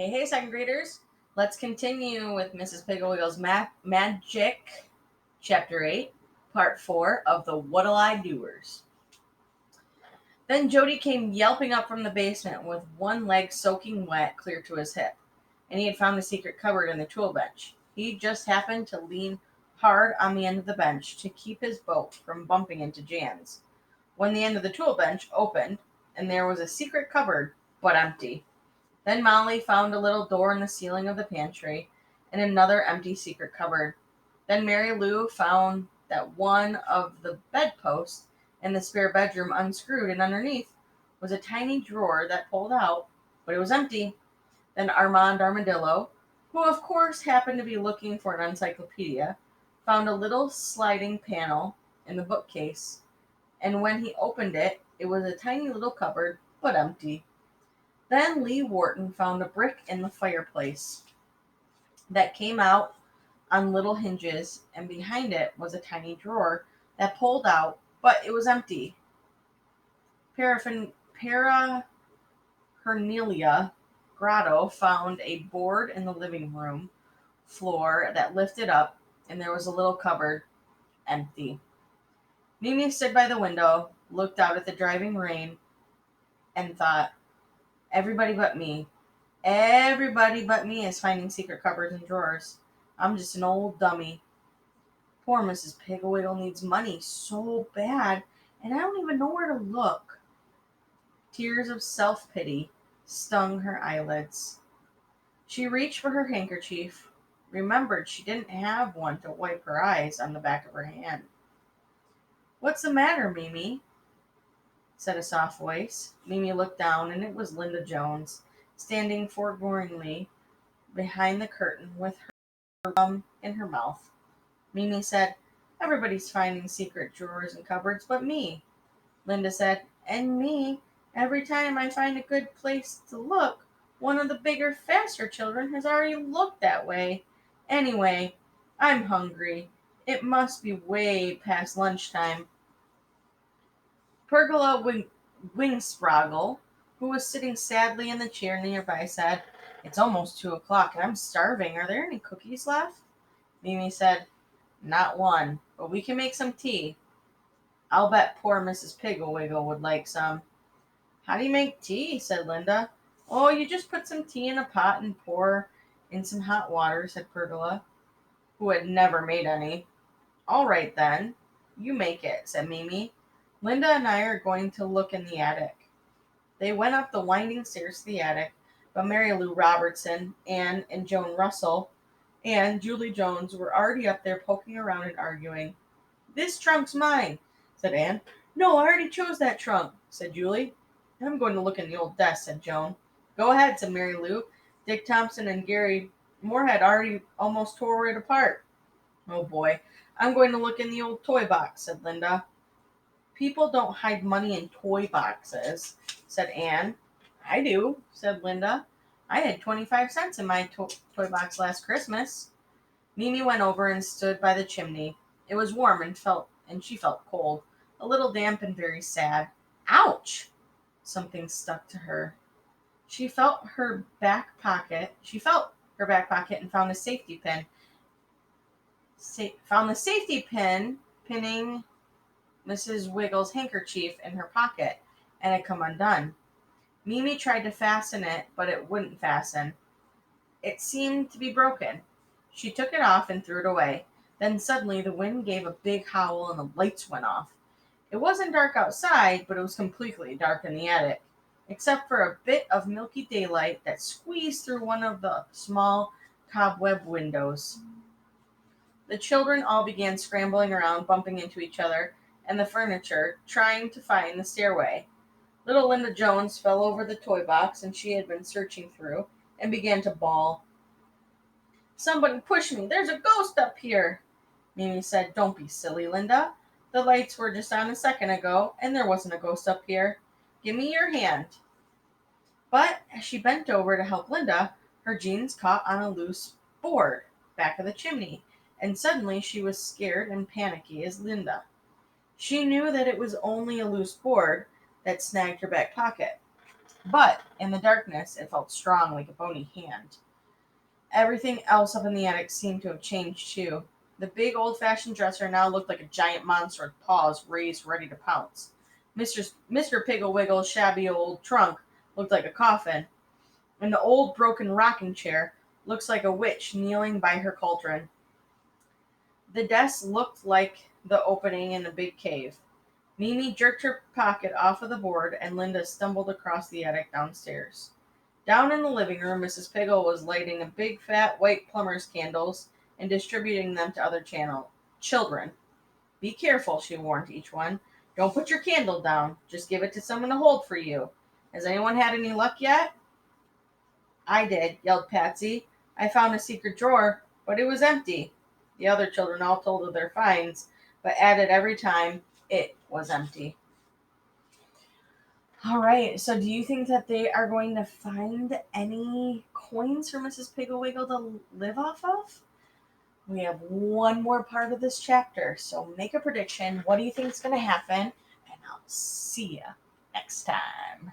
Hey, second graders. Let's continue with Mrs. Piggle-Wiggle's Magic, Chapter 8, Part 4 of the What'll I Doers. Then Jody came yelping up from the basement with one leg soaking wet clear to his hip, and he had found the secret cupboard in the tool bench. He just happened to lean hard on the end of the bench to keep his boat from bumping into Jan's, when the end of the tool bench opened, and there was a secret cupboard, but empty. Then Molly found a little door in the ceiling of the pantry and another empty secret cupboard. Then Mary Lou found that one of the bedposts in the spare bedroom unscrewed, and underneath was a tiny drawer that pulled out, but it was empty. Then Armand Armadillo, who of course happened to be looking for an encyclopedia, found a little sliding panel in the bookcase, and when he opened it, it was a tiny little cupboard, but empty. Then Lee Wharton found a brick in the fireplace that came out on little hinges, and behind it was a tiny drawer that pulled out, but it was empty. Parahernalia Grotto found a board in the living room floor that lifted up, and there was a little cupboard, empty. Mimi stood by the window, looked out at the driving rain, and thought, everybody but me. Everybody but me is finding secret cupboards and drawers. I'm just an old dummy. Poor Mrs. Piggle-Wiggle needs money so bad, and I don't even know where to look. Tears of self-pity stung her eyelids. She reached for her handkerchief, remembered she didn't have one to wipe her eyes on the back of her hand. What's the matter, Mimi? Said a soft voice. Mimi looked down, and it was Linda Jones, standing forlornly behind the curtain with her gum in her mouth. Mimi said, everybody's finding secret drawers and cupboards but me. Linda said, and me. Every time I find a good place to look, one of the bigger, faster children has already looked that way. Anyway, I'm hungry. It must be way past lunchtime. Pergola Wingsproggle, who was sitting sadly in the chair nearby, said, it's almost 2 o'clock and I'm starving. Are there any cookies left? Mimi said, not one, but we can make some tea. I'll bet poor Mrs. Piggle-Wiggle would like some. How do you make tea? Said Linda. Oh, you just put some tea in a pot and pour in some hot water, said Pergola, who had never made any. All right, then. You make it, said Mimi. Linda and I are going to look in the attic. They went up the winding stairs to the attic, but Mary Lou Robertson, Anne, and Joan Russell, and Julie Jones were already up there poking around and arguing. This trunk's mine, said Anne. No, I already chose that trunk, said Julie. I'm going to look in the old desk, said Joan. Go ahead, said Mary Lou. Dick Thompson and Gary Moorhead already almost tore it apart. Oh boy, I'm going to look in the old toy box, said Linda. People don't hide money in toy boxes, said Anne. I do, said Linda. I had 25 cents in my toy box last Christmas. Mimi went over and stood by the chimney. It was warm and she felt cold, a little damp and very sad. Ouch! Something stuck to her. She felt her back pocket. She felt her back pocket and found a safety pin. Found the safety pin pinning Mrs. Wiggle's handkerchief in her pocket, and it come undone. Mimi tried to fasten it, but it wouldn't fasten. It seemed to be broken. She took it off and threw it away. Then suddenly the wind gave a big howl and the lights went off. It wasn't dark outside, but it was completely dark in the attic, except for a bit of milky daylight that squeezed through one of the small cobweb windows. The children all began scrambling around, bumping into each other and the furniture, trying to find the stairway. Little Linda Jones fell over the toy box and she had been searching through and began to bawl. Somebody push me. There's a ghost up here. Mimi said, don't be silly, Linda. The lights were just on a second ago, and there wasn't a ghost up here. Give me your hand. But as she bent over to help Linda, her jeans caught on a loose board back of the chimney, and suddenly she was scared and panicky as Linda. She knew that it was only a loose board that snagged her back pocket. But in the darkness, it felt strong like a bony hand. Everything else up in the attic seemed to have changed too. The big old-fashioned dresser now looked like a giant monster with paws raised ready to pounce. Mr. Piggle-Wiggle's shabby old trunk looked like a coffin, and the old broken rocking chair looks like a witch kneeling by her cauldron. The desk looked like the opening in the big cave. Mimi jerked her pocket off of the board, and Linda stumbled across the attic downstairs. Down in the living room, Mrs. Piggle was lighting a big fat white plumber's candles and distributing them to other children. Be careful, she warned each one. Don't put your candle down. Just give it to someone to hold for you. Has anyone had any luck yet? I did, yelled Patsy. I found a secret drawer, but it was empty. The other children all told of their finds, but added every time it was empty. All right, so do you think that they are going to find any coins for Mrs. Piggle-Wiggle to live off of? We have one more part of this chapter, so make a prediction. What do you think is going to happen? And I'll see you next time.